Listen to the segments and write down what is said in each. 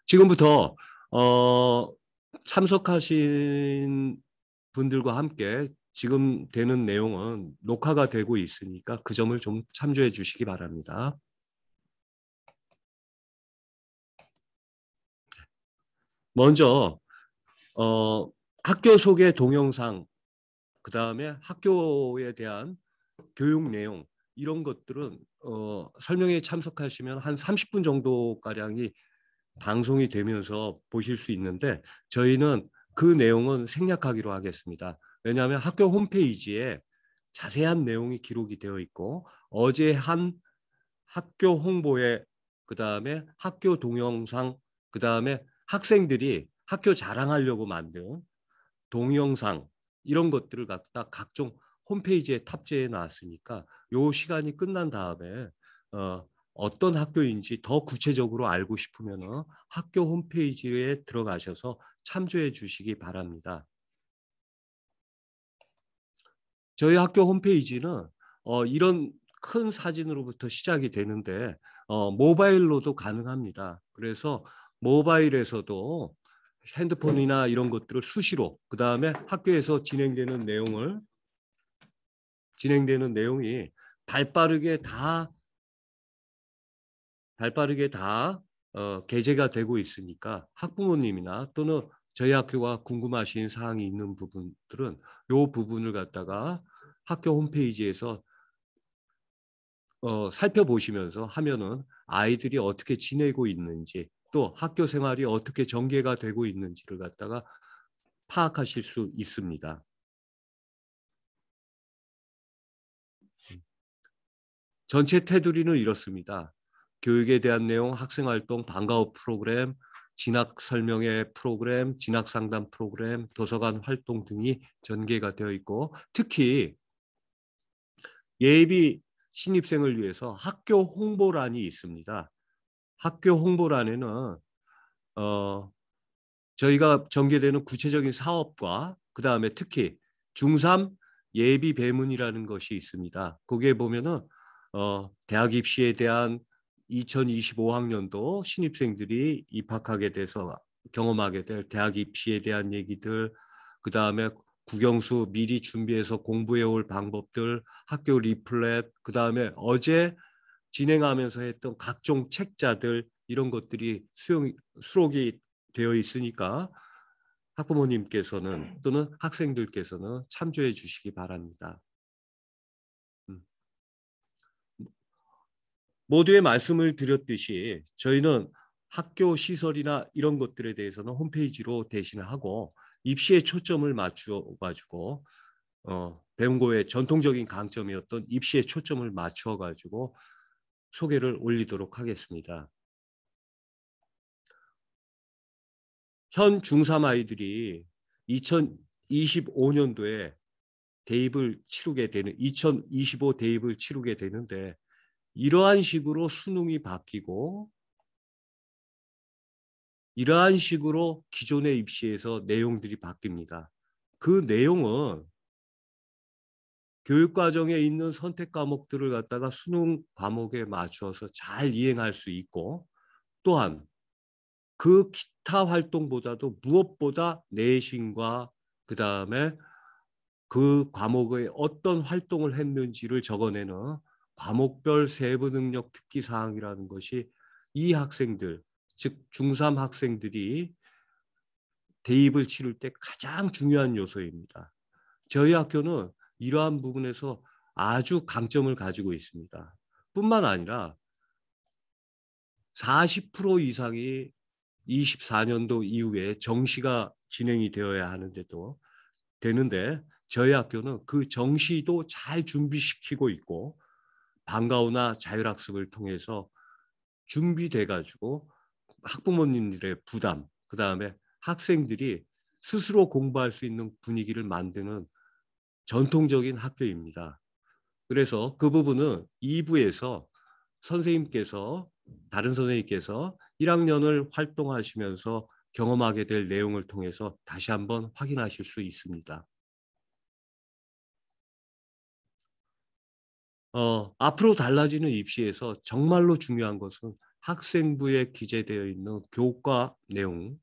지금부터 참석하신 분들과 함께 지금 되는 내용은 녹화가 되고 있으니까 그 점을 좀 참조해 주시기 바랍니다. 먼저 학교 소개 동영상, 그 다음에 학교에 대한 교육 내용 이런 것들은 설명에 참석하시면 한 30분 정도가량이 방송이 되면서 보실 수 있는데 저희는 그 내용은 생략하기로 하겠습니다. 왜냐하면 학교 홈페이지에 자세한 내용이 기록이 되어 있고 어제 한 학교 홍보에 그다음에 학교 동영상 그다음에 학생들이 학교 자랑하려고 만든 동영상 이런 것들을 갖다 각종 홈페이지에 탑재해 놨으니까 요 시간이 끝난 다음에 어떤 학교인지 더 구체적으로 알고 싶으면 학교 홈페이지에 들어가셔서 참조해 주시기 바랍니다. 저희 학교 홈페이지는 이런 큰 사진으로부터 시작이 되는데 모바일로도 가능합니다. 그래서 모바일에서도 핸드폰이나 이런 것들을 수시로 그다음에 학교에서 진행되는 내용이 발빠르게 다 게재가 되고 있으니까 학부모님이나 또는 저희 학교가 궁금하신 사항이 있는 부분들은 이 부분을 갖다가 학교 홈페이지에서 살펴보시면서 하면은 아이들이 어떻게 지내고 있는지 또 학교 생활이 어떻게 전개가 되고 있는지를 갖다가 파악하실 수 있습니다. 전체 테두리는 이렇습니다. 교육에 대한 내용, 학생활동, 방과후 프로그램, 진학 설명회 프로그램, 진학 상담 프로그램, 도서관 활동 등이 전개가 되어 있고 특히 예비 신입생을 위해서 학교 홍보란이 있습니다. 학교 홍보란에는 저희가 전개되는 구체적인 사업과 그 다음에 특히 중3 예비 배문이라는 것이 있습니다. 거기에 보면은 대학 입시에 대한 2025학년도 신입생들이 입학하게 돼서 경험하게 될 대학 입시에 대한 얘기들, 그 다음에 국영수 미리 준비해서 공부해 올 방법들, 학교 리플렛, 그 다음에 어제 진행하면서 했던 각종 책자들 이런 것들이 수록이 되어 있으니까 학부모님께서는 또는 학생들께서는 참조해 주시기 바랍니다. 모두의 말씀을 드렸듯이 저희는 학교 시설이나 이런 것들에 대해서는 홈페이지로 대신하고 입시에 초점을 맞추어 가지고 배움고의 전통적인 강점이었던 입시에 초점을 맞추어 가지고 소개를 올리도록 하겠습니다. 현 중3 아이들이 2025년도에 대입을 치르게 되는 2025 대입을 치르게 되는데 이러한 식으로 수능이 바뀌고 이러한 식으로 기존의 입시에서 내용들이 바뀝니다. 그 내용은 교육과정에 있는 선택 과목들을 갖다가 수능 과목에 맞춰서 잘 이행할 수 있고 또한 그 기타 활동보다도 무엇보다 내신과 그다음에 그 과목의 어떤 활동을 했는지를 적어내는 과목별 세부 능력 특기 사항이라는 것이 이 학생들, 즉 중3 학생들이 대입을 치를 때 가장 중요한 요소입니다. 저희 학교는 이러한 부분에서 아주 강점을 가지고 있습니다. 뿐만 아니라 40% 이상이 24년도 이후에 정시가 진행이 되어야 되는데 저희 학교는 그 정시도 잘 준비시키고 있고 방과후나 자율학습을 통해서 준비돼 가지고 학부모님들의 부담, 그다음에 학생들이 스스로 공부할 수 있는 분위기를 만드는 전통적인 학교입니다. 그래서 그 부분은 2부에서 다른 선생님께서 1학년을 활동하시면서 경험하게 될 내용을 통해서 다시 한번 확인하실 수 있습니다. 앞으로 달라지는 입시에서 정말로 중요한 것은 학생부에 기재되어 있는 교과 내용,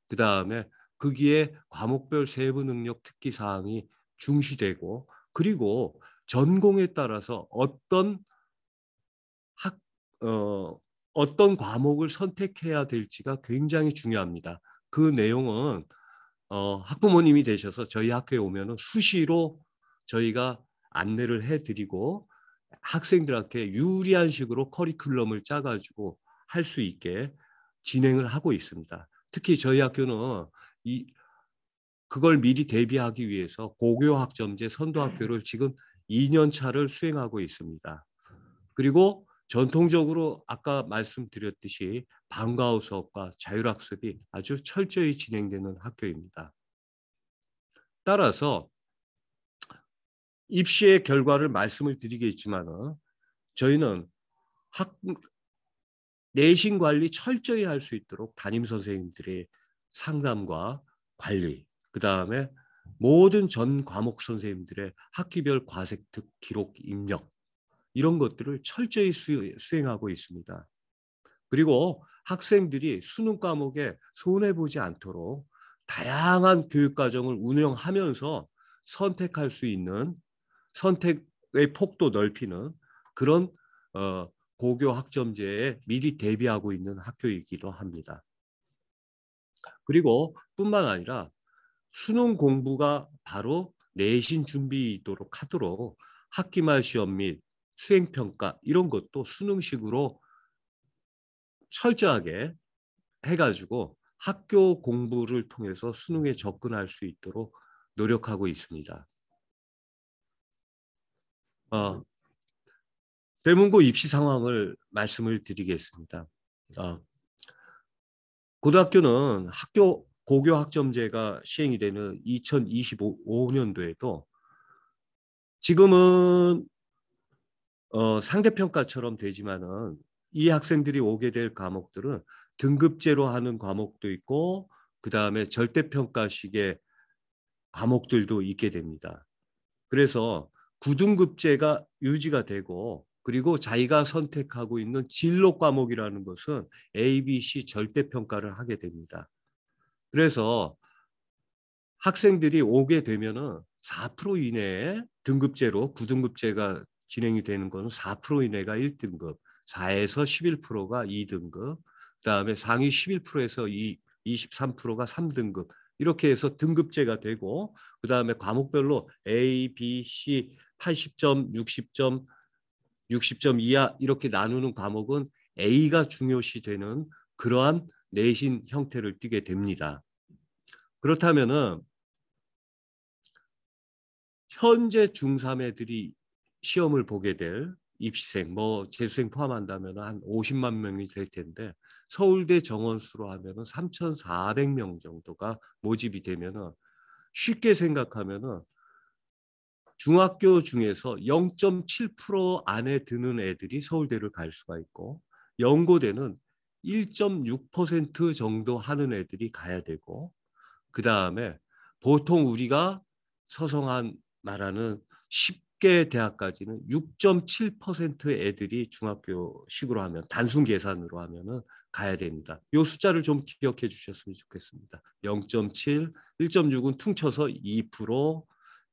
그 다음에 거기에 과목별 세부 능력 특기 사항이 중시되고, 그리고 전공에 따라서 학, 어, 어떤 과목을 선택해야 될지가 굉장히 중요합니다. 그 내용은 학부모님이 되셔서 저희 학교에 오면은 수시로 저희가 안내를 해드리고 학생들한테 유리한 식으로 커리큘럼을 짜가지고 할 수 있게 진행을 하고 있습니다. 특히 저희 학교는 그걸 미리 대비하기 위해서 고교학점제 선도학교를 지금 2년 차를 수행하고 있습니다. 그리고 전통적으로 아까 말씀드렸듯이 방과후 수업과 자율학습이 아주 철저히 진행되는 학교입니다. 따라서 입시의 결과를 말씀을 드리겠지만 저희는 내신 관리 철저히 할 수 있도록 담임 선생님들의 상담과 관리, 그 다음에 모든 전 과목 선생님들의 학기별 과색특 기록 입력, 이런 것들을 철저히 수행하고 있습니다. 그리고 학생들이 수능 과목에 손해보지 않도록 다양한 교육과정을 운영하면서 선택할 수 있는, 선택의 폭도 넓히는 그런 고교 학점제에 미리 대비하고 있는 학교이기도 합니다. 그리고 뿐만 아니라 수능 공부가 바로 내신 준비이도록 하도록 학기말 시험 및 수행평가 이런 것도 수능식으로 철저하게 해가지고 학교 공부를 통해서 수능에 접근할 수 있도록 노력하고 있습니다. 대문고 입시 상황을 말씀을 드리겠습니다. 고등학교는 고교 학점제가 시행이 되는 2025년도에도 지금은 상대평가처럼 되지만은 이 학생들이 오게 될 과목들은 등급제로 하는 과목도 있고 그 다음에 절대평가식의 과목들도 있게 됩니다. 그래서 9등급제가 유지가 되고 그리고 자기가 선택하고 있는 진로 과목이라는 것은 A, B, C 절대평가를 하게 됩니다. 그래서 학생들이 오게 되면은 4% 이내에 등급제로 9등급제가 진행이 되는 것은 4% 이내가 1등급, 4에서 11%가 2등급, 그다음에 상위 11%에서 23%가 3등급 이렇게 해서 등급제가 되고 그다음에 과목별로 A, B, C 80점, 60점, 60점 이하 이렇게 나누는 과목은 A가 중요시 되는 그러한 내신 형태를 띠게 됩니다. 그렇다면은 현재 중3 애들이 시험을 보게 될 입시생, 재수생 포함한다면 한 50만 명이 될 텐데 서울대 정원수로 하면 3,400명 정도가 모집이 되면 쉽게 생각하면 중학교 중에서 0.7% 안에 드는 애들이 서울대를 갈 수가 있고 연고대는 1.6% 정도 하는 애들이 가야 되고 그 다음에 보통 우리가 서성한 말하는 10개 대학까지는 6.7% 애들이 중학교식으로 하면 단순 계산으로 하면은 가야 됩니다. 이 숫자를 좀 기억해 주셨으면 좋겠습니다. 0.7, 1.6은 퉁쳐서 2%,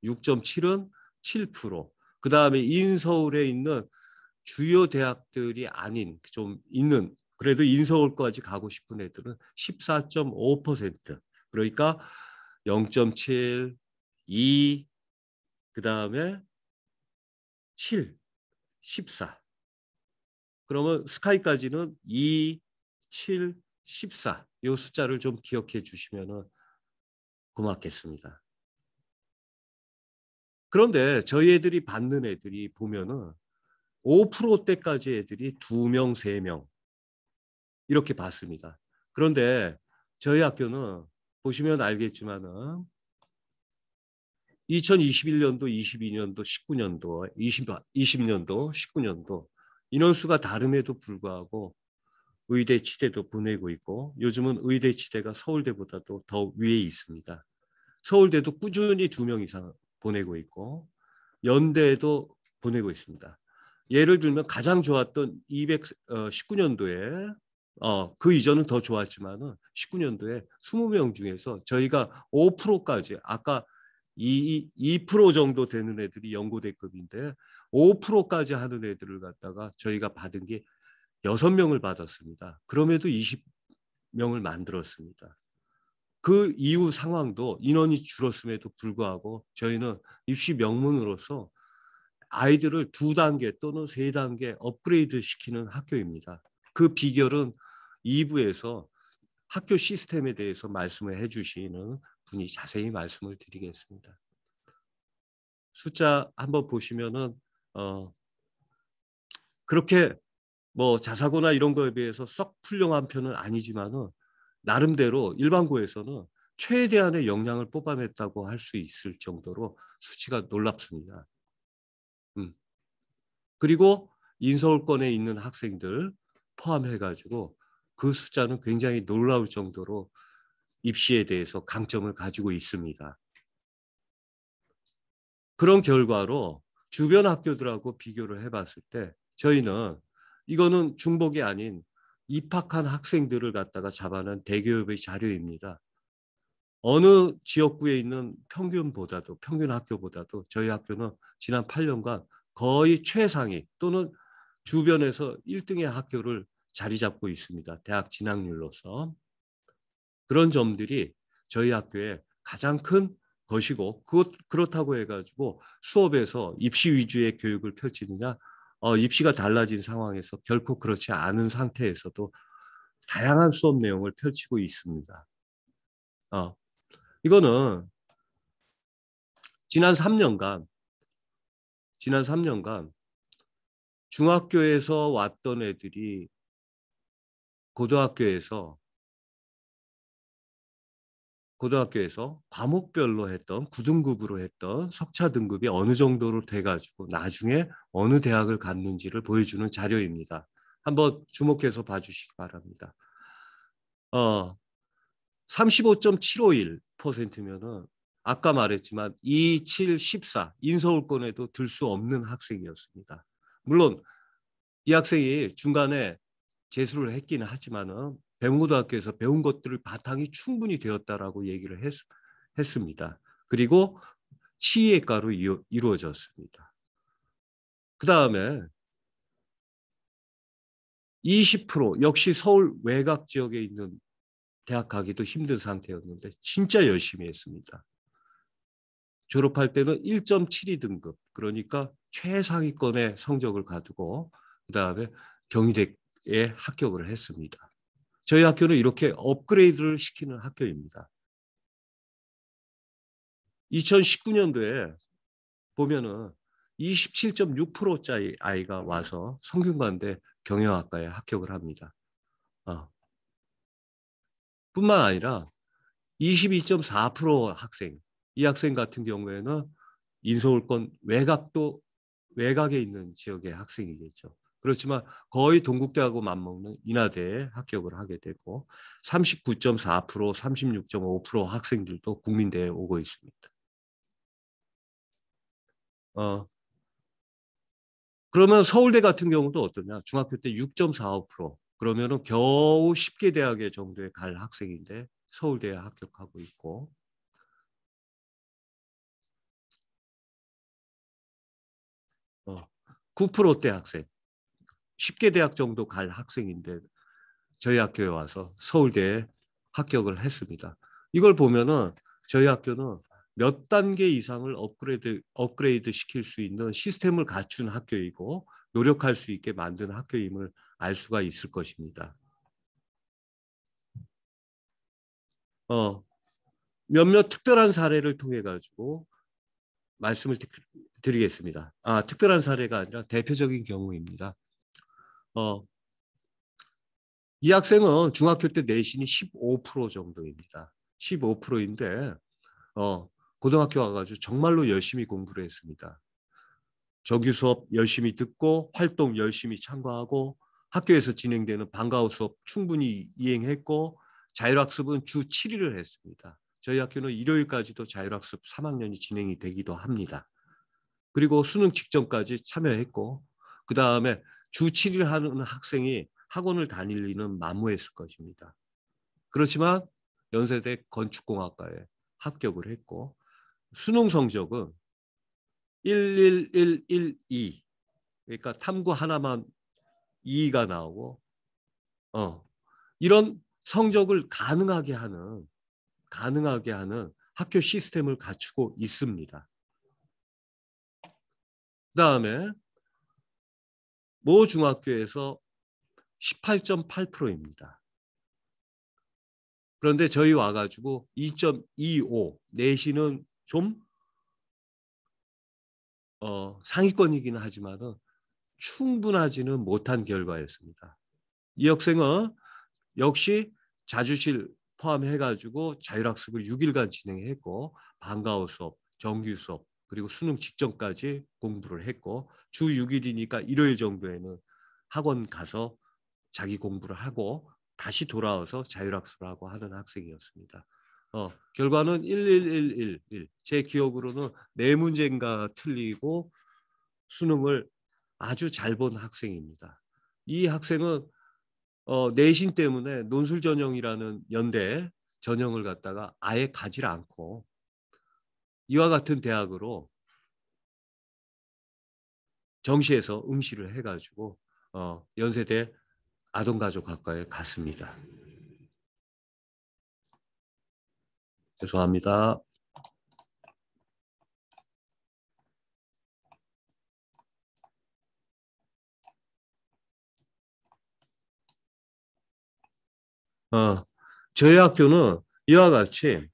6.7은 7%. 그 다음에 인서울에 있는 주요 대학들이 아닌 좀 있는 그래도 인서울까지 가고 싶은 애들은 14.5%. 그러니까 0.7, 2, 그 다음에 7, 14. 그러면 스카이까지는 2, 7, 14. 이 숫자를 좀 기억해 주시면 고맙겠습니다. 그런데 저희 애들이 받는 애들이 보면은 5%대까지 애들이 2명, 3명 이렇게 받습니다. 그런데 저희 학교는 보시면 알겠지만은 2021년도, 22년도, 19년도, 20년도, 19년도 인원수가 다름에도 불구하고 의대 치대도 보내고 있고 요즘은 의대 치대가 서울대보다도 더 위에 있습니다. 서울대도 꾸준히 2명 이상 보내고 있고 연대에도 보내고 있습니다. 예를 들면 가장 좋았던 19년도에 그 이전은 더 좋았지만은 19년도에 20명 중에서 저희가 5%까지 아까 2% 정도 되는 애들이 연고대급인데 5%까지 하는 애들을 갖다가 저희가 받은 게 6명을 받았습니다. 그럼에도 20명을 만들었습니다. 그 이후 상황도 인원이 줄었음에도 불구하고 저희는 입시 명문으로서 아이들을 2단계 또는 3단계 업그레이드 시키는 학교입니다. 그 비결은 2부에서 학교 시스템에 대해서 말씀을 해주시는 분이 자세히 말씀을 드리겠습니다. 숫자 한번 보시면은 그렇게 뭐 자사고나 이런 거에 비해서 썩 훌륭한 편은 아니지만은 나름대로 일반고에서는 최대한의 역량을 뽑아냈다고 할 수 있을 정도로 수치가 놀랍습니다. 그리고 인서울권에 있는 학생들 포함해가지고 그 숫자는 굉장히 놀라울 정도로 입시에 대해서 강점을 가지고 있습니다. 그런 결과로 주변 학교들하고 비교를 해봤을 때 저희는 이거는 중복이 아닌 입학한 학생들을 갖다가 잡아낸 대기업의 자료입니다. 어느 지역구에 있는 평균 학교보다도 저희 학교는 지난 8년간 거의 최상위 또는 주변에서 1등의 학교를 자리 잡고 있습니다. 대학 진학률로서. 그런 점들이 저희 학교의 가장 큰 것이고 그렇다고 해가지고 수업에서 입시 위주의 교육을 펼치느냐 입시가 달라진 상황에서 결코 그렇지 않은 상태에서도 다양한 수업 내용을 펼치고 있습니다. 이거는 지난 3년간 중학교에서 왔던 애들이 고등학교에서 과목별로 했던 9등급으로 했던 석차 등급이 어느 정도로 돼가지고 나중에 어느 대학을 갔는지를 보여주는 자료입니다. 한번 주목해서 봐주시기 바랍니다. 35.751%면은 아까 말했지만 2, 7, 14 인서울권에도 들 수 없는 학생이었습니다. 물론 이 학생이 중간에 재수를 했기는 하지만은 배문고등학교에서 배운 것들을 바탕이 충분히 되었다라고 얘기를 했습니다. 그리고 치의학과로 이루어졌습니다. 그 다음에 20% 역시 서울 외곽 지역에 있는 대학 가기도 힘든 상태였는데 진짜 열심히 했습니다. 졸업할 때는 1.72등급 그러니까 최상위권의 성적을 가지고 그 다음에 경희대에 합격을 했습니다. 저희 학교는 이렇게 업그레이드를 시키는 학교입니다. 2019년도에 보면은 27.6%짜리 아이가 와서 성균관대 경영학과에 합격을 합니다. 뿐만 아니라 22.4% 학생, 이 학생 같은 경우에는 인서울권 외곽에 있는 지역의 학생이겠죠. 그렇지만 거의 동국대하고 맞먹는 인하대에 합격을 하게 되고 39.4%, 36.5% 학생들도 국민대에 오고 있습니다. 그러면 서울대 같은 경우도 어떠냐? 중학교 때 6.45%. 그러면은 겨우 10개 대학에 정도에 갈 학생인데 서울대에 합격하고 있고 9%대 학생. 10개 대학 정도 갈 학생인데 저희 학교에 와서 서울대에 합격을 했습니다. 이걸 보면은 저희 학교는 몇 단계 이상을 업그레이드 시킬 수 있는 시스템을 갖춘 학교이고 노력할 수 있게 만든 학교임을 알 수가 있을 것입니다. 몇몇 특별한 사례를 통해 가지고 말씀을 드리겠습니다. 특별한 사례가 아니라 대표적인 경우입니다. 이 학생은 중학교 때 내신이 15% 정도입니다. 15%인데 고등학교 와가지고 정말로 열심히 공부를 했습니다. 정규 수업 열심히 듣고 활동 열심히 참가하고 학교에서 진행되는 방과후 수업 충분히 이행했고 자율학습은 주 7일을 했습니다. 저희 학교는 일요일까지도 자율학습 3학년이 진행이 되기도 합니다. 그리고 수능 직전까지 참여했고 그 다음에 주 7일 하는 학생이 학원을 다닐 리는 만무했을 것입니다. 그렇지만 연세대 건축공학과에 합격을 했고 수능 성적은 11112 그러니까 탐구 하나만 2가 나오고 이런 성적을 가능하게 하는 학교 시스템을 갖추고 있습니다. 그다음에 모 중학교에서 18.8%입니다. 그런데 저희 와가지고 2.25 내신은 좀 상위권이기는 하지만은 충분하지는 못한 결과였습니다. 이 학생은 역시 자주실 포함해가지고 자율학습을 6일간 진행했고 방과후 수업, 정규 수업 그리고 수능 직전까지 공부를 했고 주 6일이니까 일요일 정도에는 학원 가서 자기 공부를 하고 다시 돌아와서 자율학습을 하고 하는 학생이었습니다. 결과는 11111. 제 기억으로는 4문제인가 틀리고 수능을 아주 잘 본 학생입니다. 이 학생은 내신 때문에 논술 전형이라는 연대 전형을 갖다가 아예 가지 않고 이와 같은 대학으로 정시에서 응시를 해가지고 연세대 아동가족학과에 갔습니다. 죄송합니다. 저희 학교는 이와 같이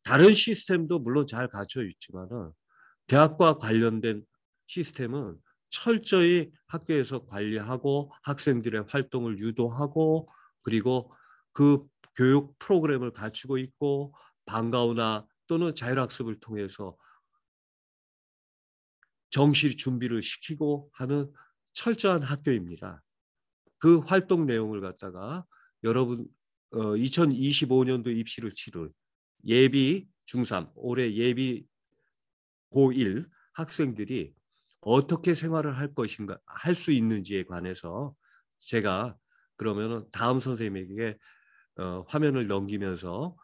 다른 시스템도 물론 잘 갖춰 있지만은 대학과 관련된 시스템은 철저히 학교에서 관리하고 학생들의 활동을 유도하고 그리고 그 교육 프로그램을 갖추고 있고 방과후나 또는 자율학습을 통해서 정시 준비를 시키고 하는 철저한 학교입니다. 그 활동 내용을 갖다가 여러분 2025년도 입시를 치를 예비 중3 올해 예비 고1 학생들이 어떻게 생활을 할 것인가 할 수 있는지에 관해서 제가 그러면은 다음 선생님에게 화면을 넘기면서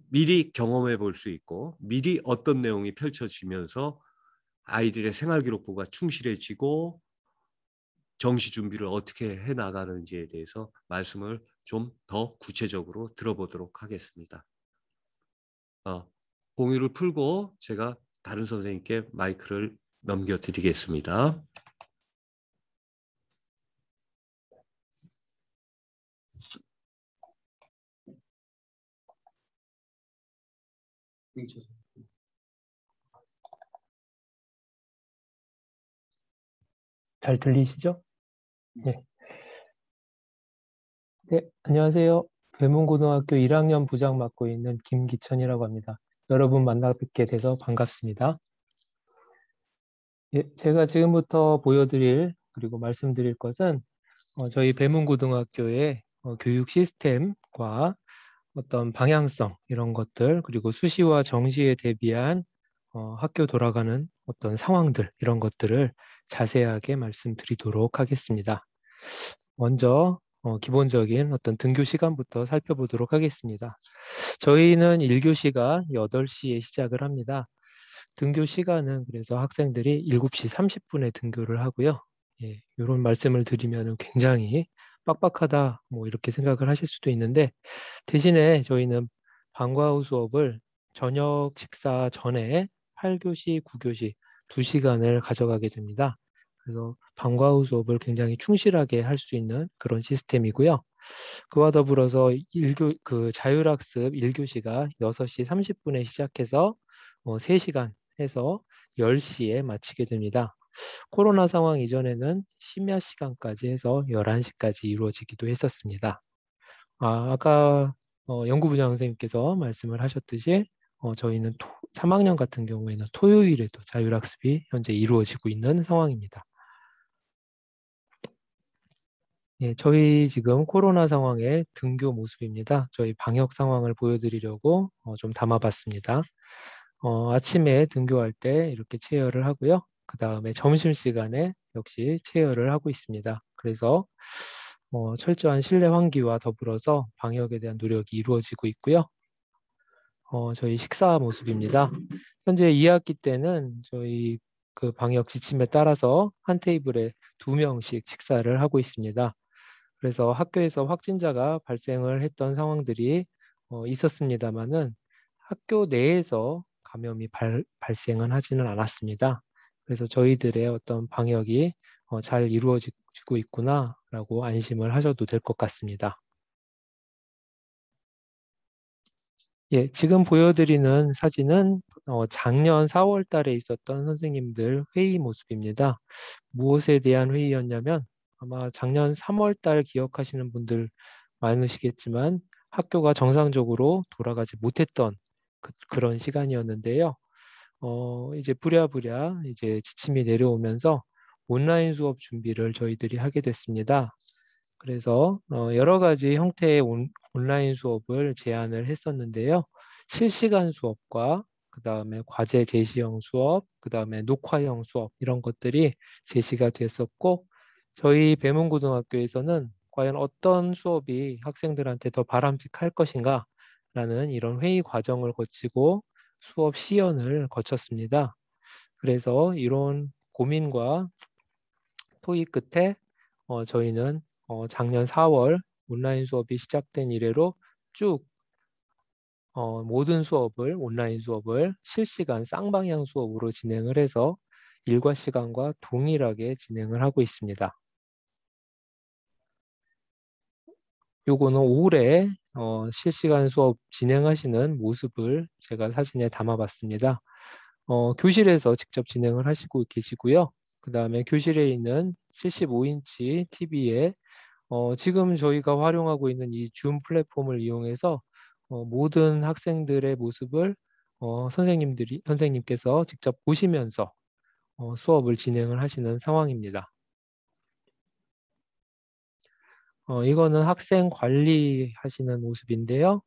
미리 경험해 볼 수 있고 미리 어떤 내용이 펼쳐지면서 아이들의 생활기록부가 충실해지고 정시 준비를 어떻게 해 나가는지에 대해서 말씀을 좀 더 구체적으로 들어보도록 하겠습니다. 공유를 풀고 제가 다른 선생님께 마이크를 넘겨드리겠습니다. 잘 들리시죠? 네. 네, 안녕하세요. 배문고등학교 1학년 부장 맡고 있는 김기천이라고 합니다. 여러분 만나 뵙게 돼서 반갑습니다. 예, 제가 지금부터 보여드릴 그리고 말씀드릴 것은 저희 배문고등학교의 교육 시스템과 어떤 방향성 이런 것들 그리고 수시와 정시에 대비한 학교 돌아가는 어떤 상황들 이런 것들을 자세하게 말씀드리도록 하겠습니다. 먼저 기본적인 어떤 등교 시간부터 살펴보도록 하겠습니다. 저희는 1교시가 8시에 시작을 합니다. 등교 시간은 그래서 학생들이 7시 30분에 등교를 하고요. 예, 이런 말씀을 드리면 굉장히 빡빡하다 뭐 이렇게 생각을 하실 수도 있는데 대신에 저희는 방과후 수업을 저녁 식사 전에 8교시, 9교시 2시간을 가져가게 됩니다. 그래서 방과후 수업을 굉장히 충실하게 할 수 있는 그런 시스템이고요. 그와 더불어서 자율학습 1교시가 6시 30분에 시작해서 3시간 해서 10시에 마치게 됩니다. 코로나 상황 이전에는 심야 시간까지 해서 11시까지 이루어지기도 했었습니다. 아까 연구부장 선생님께서 말씀을 하셨듯이 저희는 3학년 같은 경우에는 토요일에도 자율학습이 현재 이루어지고 있는 상황입니다. 예, 저희 지금 코로나 상황의 등교 모습입니다. 저희 방역 상황을 보여드리려고 좀 담아봤습니다. 아침에 등교할 때 이렇게 체열을 하고요. 그 다음에 점심시간에 역시 체열을 하고 있습니다. 그래서 철저한 실내 환기와 더불어서 방역에 대한 노력이 이루어지고 있고요. 저희 식사 모습입니다. 현재 2학기 때는 저희 그 방역 지침에 따라서 한 테이블에 2명씩 식사를 하고 있습니다. 그래서 학교에서 확진자가 발생을 했던 상황들이 있었습니다만은 학교 내에서 감염이 발생은 하지는 않았습니다. 그래서 저희들의 어떤 방역이 잘 이루어지고 있구나라고 안심을 하셔도 될 것 같습니다. 예, 지금 보여드리는 사진은 작년 4월 달에 있었던 선생님들 회의 모습입니다. 무엇에 대한 회의였냐면 아마 작년 3월 달 기억하시는 분들 많으시겠지만 학교가 정상적으로 돌아가지 못했던 그런 시간이었는데요. 이제 부랴부랴 이제 지침이 내려오면서 온라인 수업 준비를 저희들이 하게 됐습니다. 그래서 여러 가지 형태의 온라인 수업을 제안을 했었는데요. 실시간 수업과 그 다음에 과제 제시형 수업, 그 다음에 녹화형 수업 이런 것들이 제시가 됐었고 저희 배문고등학교에서는 과연 어떤 수업이 학생들한테 더 바람직할 것인가 라는 이런 회의 과정을 거치고 수업 시연을 거쳤습니다. 그래서 이런 고민과 토의 끝에 저희는 작년 4월 온라인 수업이 시작된 이래로 쭉 모든 수업을 온라인 수업을 실시간 쌍방향 수업으로 진행을 해서 일과 시간과 동일하게 진행을 하고 있습니다. 요거는 올해 실시간 수업 진행하시는 모습을 제가 사진에 담아봤습니다. 교실에서 직접 진행을 하시고 계시고요. 그 다음에 교실에 있는 75인치 TV에 지금 저희가 활용하고 있는 이 줌 플랫폼을 이용해서 모든 학생들의 모습을 선생님께서 직접 보시면서 수업을 진행을 하시는 상황입니다. 이거는 학생 관리하시는 모습인데요.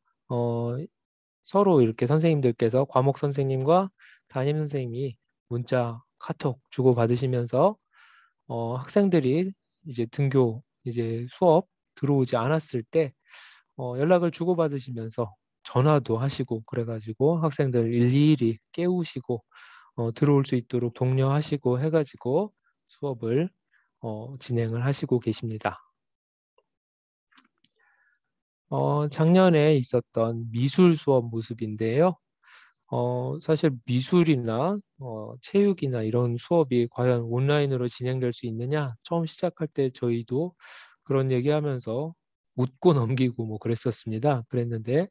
서로 이렇게 선생님들께서 과목 선생님과 담임 선생님이 문자, 카톡 주고 받으시면서 학생들이 이제 등교, 이제 수업 들어오지 않았을 때 연락을 주고 받으시면서 전화도 하시고 그래가지고 학생들 일일이 깨우시고 들어올 수 있도록 독려하시고 해가지고 수업을 진행을 하시고 계십니다. 작년에 있었던 미술 수업 모습인데요. 사실 미술이나 체육이나 이런 수업이 과연 온라인으로 진행될 수 있느냐? 처음 시작할 때 저희도 그런 얘기하면서 웃고 넘기고 뭐 그랬었습니다. 그랬는데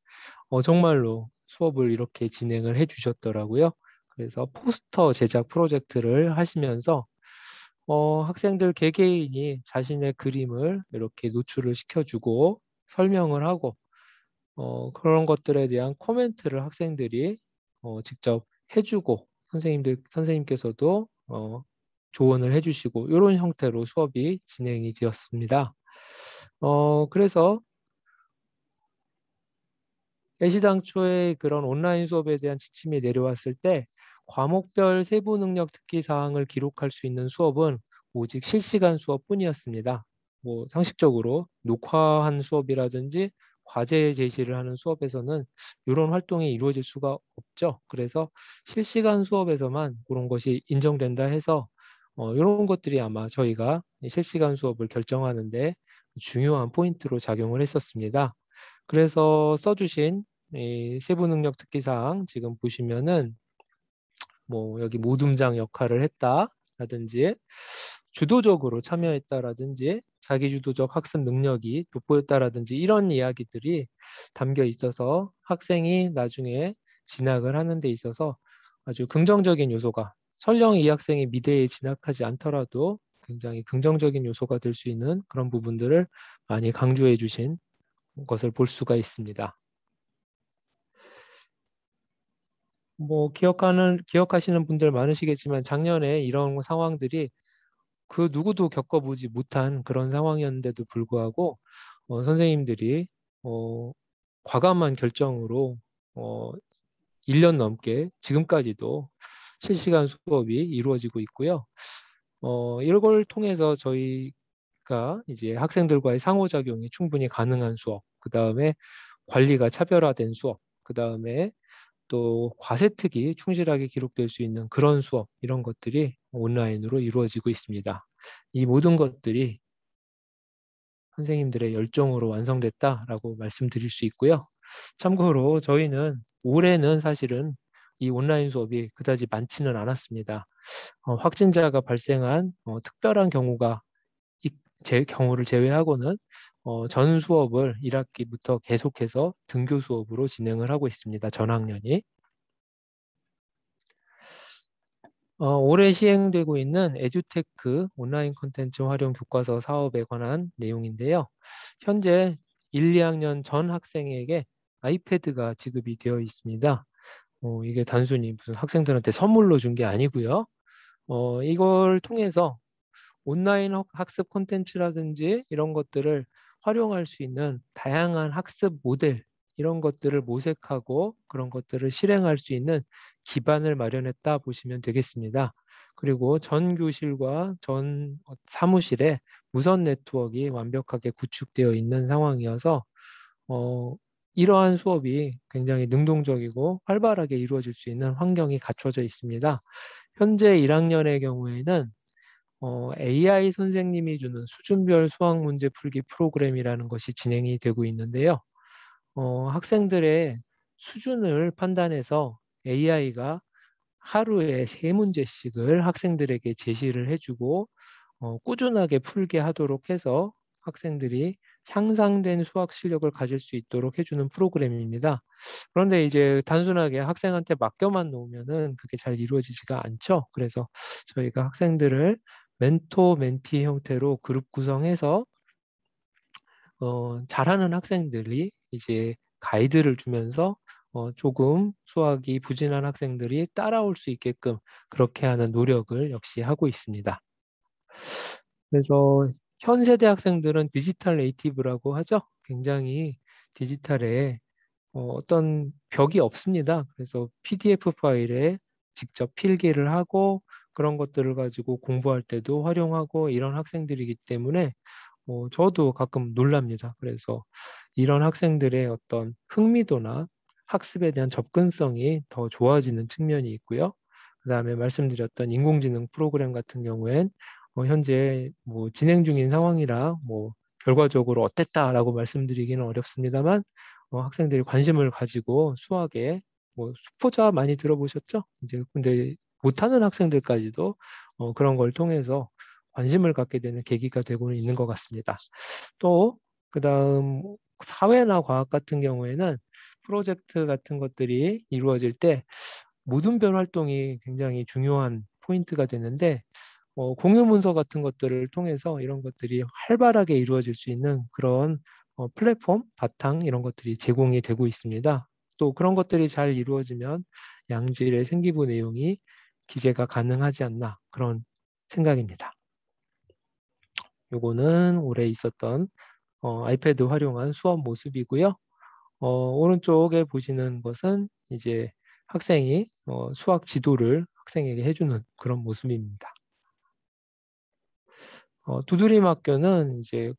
정말로 수업을 이렇게 진행을 해주셨더라고요. 그래서 포스터 제작 프로젝트를 하시면서 학생들 개개인이 자신의 그림을 이렇게 노출을 시켜주고 설명을 하고 그런 것들에 대한 코멘트를 학생들이 직접 해주고 선생님께서도 조언을 해주시고 이런 형태로 수업이 진행이 되었습니다. 그래서 애시당초에 그런 온라인 수업에 대한 지침이 내려왔을 때 과목별 세부 능력 특기 사항을 기록할 수 있는 수업은 오직 실시간 수업뿐이었습니다. 뭐 상식적으로 녹화한 수업이라든지 과제 제시를 하는 수업에서는 이런 활동이 이루어질 수가 없죠. 그래서 실시간 수업에서만 그런 것이 인정된다 해서 이런 것들이 아마 저희가 실시간 수업을 결정하는데 중요한 포인트로 작용을 했었습니다. 그래서 써주신 이 세부 능력 특기 사항 지금 보시면은 뭐 여기 모둠장 역할을 했다라든지 주도적으로 참여했다라든지 자기주도적 학습 능력이 돋보였다라든지 이런 이야기들이 담겨 있어서 학생이 나중에 진학을 하는 데 있어서 아주 긍정적인 요소가 설령 이 학생이 미대에 진학하지 않더라도 굉장히 긍정적인 요소가 될 수 있는 그런 부분들을 많이 강조해 주신 것을 볼 수가 있습니다. 뭐 기억하시는 분들 많으시겠지만 작년에 이런 상황들이 그 누구도 겪어보지 못한 그런 상황이었는데도 불구하고 선생님들이 과감한 결정으로 1년 넘게 지금까지도 실시간 수업이 이루어지고 있고요. 이걸 통해서 저희가 이제 학생들과의 상호작용이 충분히 가능한 수업, 그 다음에 관리가 차별화된 수업, 그 다음에 또 과세특이 충실하게 기록될 수 있는 그런 수업, 이런 것들이 온라인으로 이루어지고 있습니다. 이 모든 것들이 선생님들의 열정으로 완성됐다라고 말씀드릴 수 있고요. 참고로 저희는 올해는 사실은 이 온라인 수업이 그다지 많지는 않았습니다. 확진자가 발생한 특별한 경우가 제 경우를 제외하고는 전 수업을 1학기부터 계속해서 등교 수업으로 진행을 하고 있습니다. 전 학년이. 올해 시행되고 있는 에듀테크 온라인 콘텐츠 활용 교과서 사업에 관한 내용인데요. 현재 1, 2학년 전 학생에게 아이패드가 지급이 되어 있습니다. 이게 단순히 무슨 학생들한테 선물로 준 게 아니고요. 이걸 통해서 온라인 학습 콘텐츠라든지 이런 것들을 활용할 수 있는 다양한 학습 모델, 이런 것들을 모색하고 그런 것들을 실행할 수 있는 기반을 마련했다 보시면 되겠습니다. 그리고 전 교실과 전 사무실에 무선 네트워크가 완벽하게 구축되어 있는 상황이어서 이러한 수업이 굉장히 능동적이고 활발하게 이루어질 수 있는 환경이 갖춰져 있습니다. 현재 1학년의 경우에는 AI 선생님이 주는 수준별 수학 문제 풀기 프로그램이라는 것이 진행이 되고 있는데요. 학생들의 수준을 판단해서 AI가 하루에 3문제씩을 학생들에게 제시를 해주고 꾸준하게 풀게 하도록 해서 학생들이 향상된 수학 실력을 가질 수 있도록 해주는 프로그램입니다. 그런데 이제 단순하게 학생한테 맡겨만 놓으면은 그게 잘 이루어지지가 않죠. 그래서 저희가 학생들을 멘토, 멘티 형태로 그룹 구성해서 잘하는 학생들이 이제 가이드를 주면서 조금 수학이 부진한 학생들이 따라올 수 있게끔 그렇게 하는 노력을 역시 하고 있습니다. 그래서 현 세대 학생들은 디지털 네이티브라고 하죠. 굉장히 디지털에 어떤 벽이 없습니다. 그래서 PDF 파일에 직접 필기를 하고 그런 것들을 가지고 공부할 때도 활용하고 이런 학생들이기 때문에 저도 가끔 놀랍니다. 그래서 이런 학생들의 어떤 흥미도나 학습에 대한 접근성이 더 좋아지는 측면이 있고요. 그 다음에 말씀드렸던 인공지능 프로그램 같은 경우엔 현재 뭐 진행 중인 상황이라 뭐 결과적으로 어땠다라고 말씀드리기는 어렵습니다만 학생들이 관심을 가지고 수학에 뭐 수포자 많이 들어보셨죠? 이제 근데 못하는 학생들까지도 그런 걸 통해서 관심을 갖게 되는 계기가 되고 있는 것 같습니다. 또 그다음 사회나 과학 같은 경우에는 프로젝트 같은 것들이 이루어질 때 모든별 활동이 굉장히 중요한 포인트가 되는데 공유 문서 같은 것들을 통해서 이런 것들이 활발하게 이루어질 수 있는 그런 플랫폼, 바탕 이런 것들이 제공이 되고 있습니다. 또 그런 것들이 잘 이루어지면 양질의 생기부 내용이 기재가 가능하지 않나 그런 생각입니다. 요거는 올해 있었던 아이패드 활용한 수업 모습이고요. 오른쪽에 보시는 것은 이제 학생이 수학 지도를 학생에게 해주는 그런 모습입니다. 두드림 학교는 이제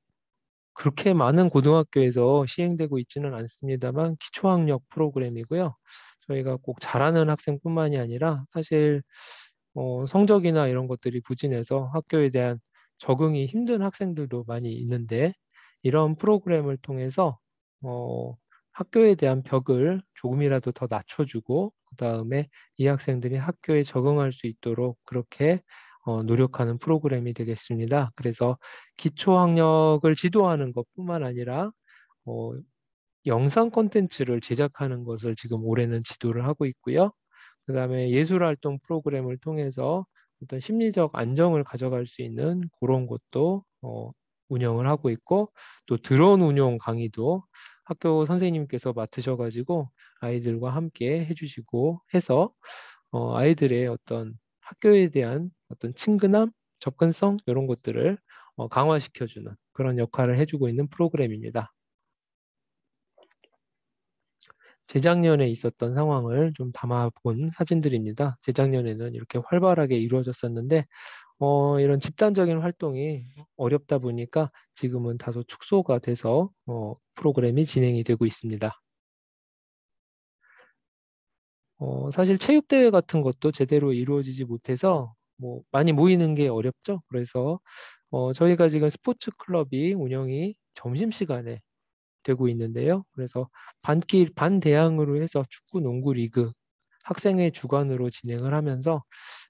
그렇게 많은 고등학교에서 시행되고 있지는 않습니다만 기초학력 프로그램이고요. 저희가 꼭 잘하는 학생뿐만이 아니라 사실 성적이나 이런 것들이 부진해서 학교에 대한 적응이 힘든 학생들도 많이 있는데 이런 프로그램을 통해서 학교에 대한 벽을 조금이라도 더 낮춰주고 그 다음에 이 학생들이 학교에 적응할 수 있도록 그렇게 노력하는 프로그램이 되겠습니다. 그래서 기초학력을 지도하는 것뿐만 아니라 영상 콘텐츠를 제작하는 것을 지금 올해는 지도를 하고 있고요. 그 다음에 예술활동 프로그램을 통해서 어떤 심리적 안정을 가져갈 수 있는 그런 것도 운영을 하고 있고 또 드론 운용 강의도 학교 선생님께서 맡으셔가지고 아이들과 함께 해주시고 해서 아이들의 어떤 학교에 대한 어떤 친근함, 접근성 이런 것들을 강화시켜주는 그런 역할을 해주고 있는 프로그램입니다. 재작년에 있었던 상황을 좀 담아본 사진들입니다. 재작년에는 이렇게 활발하게 이루어졌었는데 이런 집단적인 활동이 어렵다 보니까 지금은 다소 축소가 돼서 프로그램이 진행이 되고 있습니다. 사실 체육대회 같은 것도 제대로 이루어지지 못해서 많이 모이는 게 어렵죠. 그래서 저희가 지금 스포츠 클럽이 운영이 점심시간에 되고 있는데요. 그래서 반대항으로 해서 축구, 농구 리그 학생회 주관으로 진행을 하면서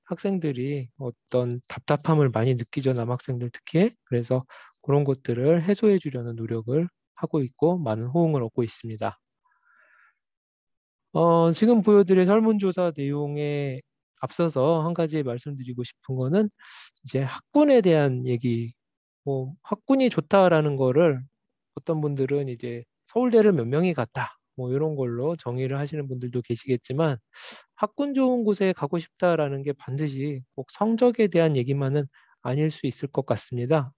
학생들이 어떤 답답함을 많이 느끼죠. 남학생들 특히. 그래서 그런 것들을 해소해 주려는 노력을 하고 있고 많은 호응을 얻고 있습니다. 지금 보여드릴 설문조사 내용에 앞서서 한 가지 말씀드리고 싶은 거는 이제 학군에 대한 얘기, 학군이 좋다라는 거를 어떤 분들은 이제 서울대를 몇 명이 갔다, 이런 걸로 정의를 하시는 분들도 계시겠지만 학군 좋은 곳에 가고 싶다라는 게 반드시 꼭 성적에 대한 얘기만은 아닐 수 있을 것 같습니다.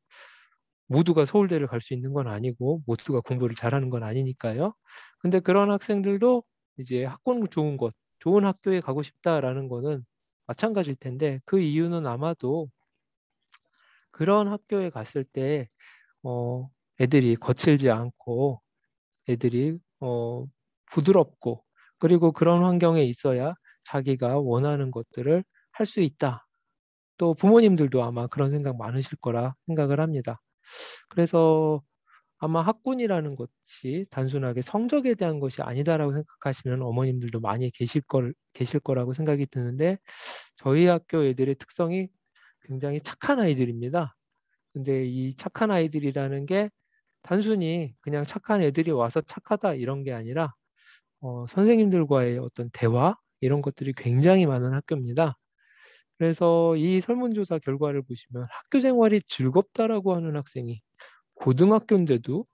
모두가 서울대를 갈 수 있는 건 아니고 모두가 공부를 잘하는 건 아니니까요. 근데 그런 학생들도 이제 학군 좋은 곳, 좋은 학교에 가고 싶다라는 거는 마찬가지일 텐데 그 이유는 아마도 그런 학교에 갔을 때 애들이 거칠지 않고 애들이 부드럽고 그리고 그런 환경에 있어야 자기가 원하는 것들을 할 수 있다. 또 부모님들도 아마 그런 생각 많으실 거라 생각을 합니다. 그래서 아마 학군이라는 것이 단순하게 성적에 대한 것이 아니다라고 생각하시는 어머님들도 많이 계실 거라고 생각이 드는데 저희 학교 애들의 특성이 굉장히 착한 아이들입니다. 근데 이 착한 아이들이라는 게 단순히 그냥 착한 애들이 와서 착하다 이런 게 아니라 선생님들과의 어떤 대화 이런 것들이 굉장히 많은 학교입니다. 그래서 이 설문조사 결과를 보시면 학교 생활이 즐겁다라고 하는 학생이 고등학교인데도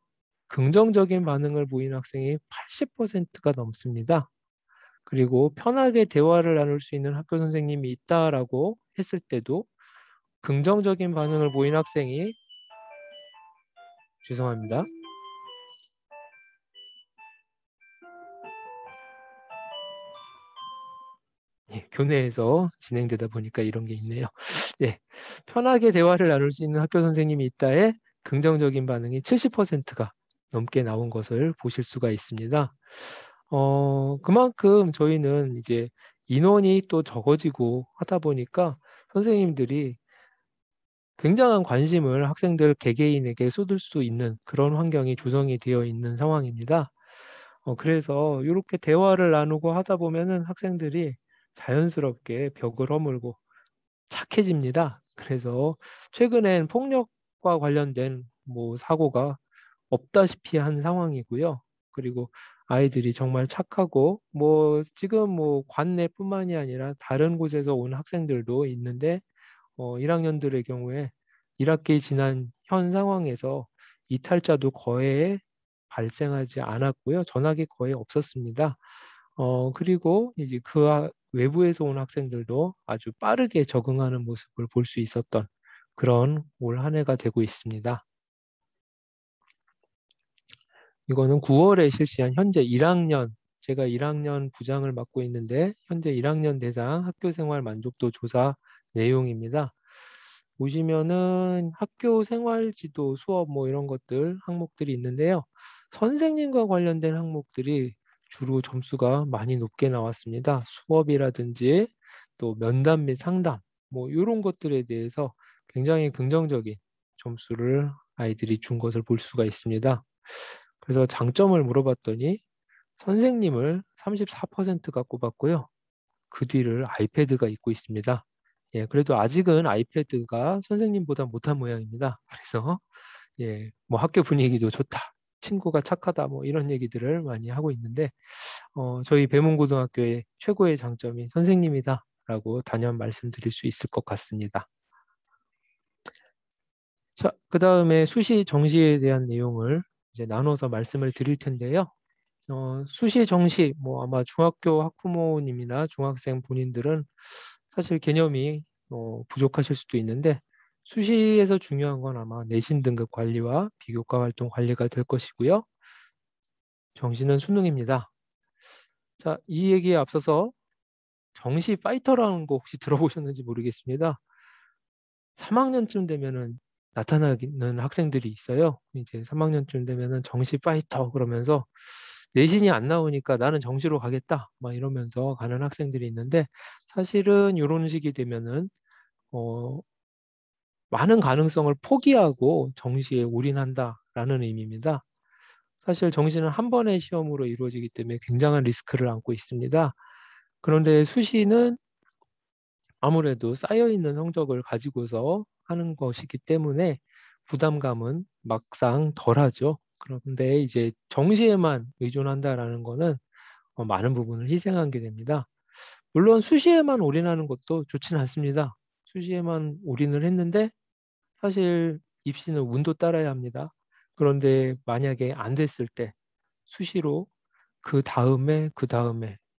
긍정적인 반응을 보이는 학생이 80%가 넘습니다. 그리고 편하게 대화를 나눌 수 있는 학교 선생님이 있다라고 했을 때도 긍정적인 반응을 보인 학생이 죄송합니다. 교내에서 진행되다 보니까 이런 게 있네요. 예, 편하게 대화를 나눌 수 있는 학교 선생님이 있다에 긍정적인 반응이 70%가 넘게 나온 것을 보실 수가 있습니다. 그만큼 저희는 이제 인원이 또 적어지고 하다 보니까 선생님들이 굉장한 관심을 학생들 개개인에게 쏟을 수 있는 그런 환경이 조성이 되어 있는 상황입니다. 그래서 이렇게 대화를 나누고 하다 보면은 학생들이 자연스럽게 벽을 허물고 착해집니다. 그래서 최근엔 폭력과 관련된 사고가 없다시피 한 상황이고요. 그리고 아이들이 정말 착하고 지금 관내뿐만이 아니라 다른 곳에서 온 학생들도 있는데 1학년들의 경우에 1학기 지난 현 상황에서 이탈자도 거의 발생하지 않았고요. 전학이 거의 없었습니다. 그리고 이제 외부에서 온 학생들도 아주 빠르게 적응하는 모습을 볼 수 있었던 그런 올 한 해가 되고 있습니다. 이거는 9월에 실시한 현재 1학년, 제가 1학년 부장을 맡고 있는데 현재 1학년 대상 학교생활 만족도 조사 내용입니다. 보시면은 학교 생활지도 수업 이런 것들 항목들이 있는데요. 선생님과 관련된 항목들이 주로 점수가 많이 높게 나왔습니다. 수업이라든지 또 면담 및 상담 이런 것들에 대해서 굉장히 긍정적인 점수를 아이들이 준 것을 볼 수가 있습니다. 그래서 장점을 물어봤더니 선생님을 34%가 꼽았고요. 그 뒤를 아이패드가 잇고 있습니다. 예, 그래도 아직은 아이패드가 선생님보다 못한 모양입니다. 그래서 학교 분위기도 좋다, 친구가 착하다 이런 얘기들을 많이 하고 있는데 저희 배문고등학교의 최고의 장점이 선생님이다라고 단연 말씀드릴 수 있을 것 같습니다. 자, 그 다음에 수시 정시에 대한 내용을 이제 나눠서 말씀을 드릴 텐데요. 수시 정시 아마 중학교 학부모님이나 중학생 본인들은 사실 개념이 부족하실 수도 있는데 수시에서 중요한 건 아마 내신 등급 관리와 비교과 활동 관리가 될 것이고요. 정시는 수능입니다. 자, 이 얘기에 앞서서 정시 파이터라는 거 혹시 들어보셨는지 모르겠습니다. 3학년쯤 되면은 나타나는 학생들이 있어요. 이제 3학년쯤 되면은 정시 파이터 그러면서 내신이 안 나오니까 나는 정시로 가겠다 막 이러면서 가는 학생들이 있는데, 사실은 이런 식이 되면은 많은 가능성을 포기하고 정시에 올인한다라는 의미입니다. 사실 정시는 한 번의 시험으로 이루어지기 때문에 굉장한 리스크를 안고 있습니다. 그런데 수시는 아무래도 쌓여있는 성적을 가지고서 하는 것이기 때문에 부담감은 막상 덜하죠. 그런데 이제 정시에만 의존한다라는 거는 많은 부분을 희생한 게 됩니다. 물론 수시에만 올인하는 것도 좋지는 않습니다. 수시에만 올인을 했는데 사실 입시는 운도 따라야 합니다. 그런데 만약에 안 됐을 때 수시로 그 다음에